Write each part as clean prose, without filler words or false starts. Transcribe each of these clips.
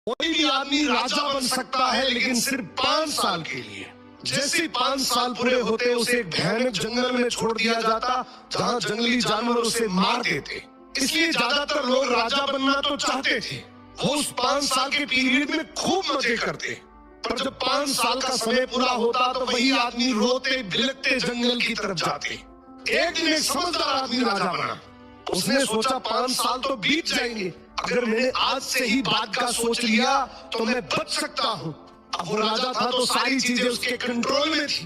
कोई भी आदमी राजा बन सकता है, लेकिन सिर्फ 5 साल के लिए। जैसे 5 साल पूरे होते उसे एक भयानक जंगल में छोड़ दिया जाता, जहां जंगली जानवर उसे मार देते। इसलिए ज्यादातर लोग राजा बनना तो चाहते थे, वो उस 5 साल के पीरियड में खूब मजे करते। पर जब 5 साल का समय पूरा होता तो वही आदमी रोते बिलखते जंगल की तरफ जाते। एक दिन एक समझदार आदमी राजा बना। उसने सोचा 5 साल तो बीत जाएंगे, अगर मैंने आज से ही बात का सोच लिया तो मैं बच सकता हूँ। अब वो राजा था तो सारी चीजें उसके कंट्रोल में थी।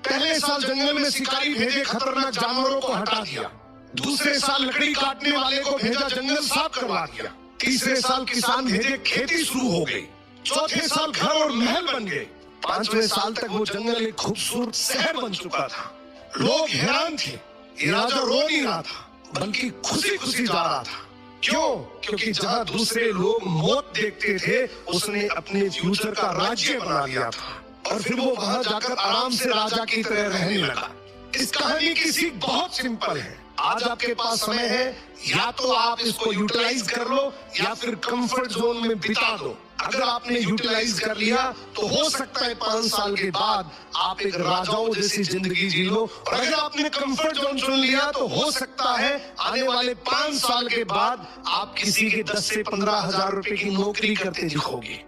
पहले साल जंगल में शिकारी भेजे, खतरनाक जानवरों को हटा दिया। दूसरे साल लकड़ी काटने वाले को भेजा, जंगल साफ करवा दिया। तीसरे साल किसान भेजे, खेती शुरू हो गई। चौथे साल घर और महल बन गए। 5वें साल तक वो जंगल एक खूबसूरत शहर बन चुका था। लोग हैरान थे, ये राजा रो नहीं रहा था, बल्कि खुशी खुशी जा रहा था। क्यों? क्योंकि जहां दूसरे लोग मौत देखते थे, उसने अपने फ्यूचर का राज्य बना लिया था। और फिर वो वहां जाकर आराम से राजा की तरह रहने लगा। इस कहानी की सीख बहुत सिंपल है। आज आपके पास समय है, या तो आप इसको यूटिलाइज कर लो या फिर कंफर्ट जोन में बिता दो। अगर आपने यूटिलाइज कर लिया तो हो सकता है 5 साल के बाद आप एक राजाओं जैसी जिंदगी जी लो, और अगर आपने कंफर्ट जोन चुन लिया तो हो सकता है आने वाले 5 साल के बाद आप किसी के 10 से 15 हजार रुपए की नौकरी करते दिखोगे।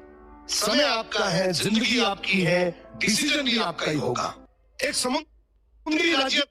समय आपका है, जिंदगी आपकी है, डिसीजन भी आपका ही होगा। एक समुद्री राज्य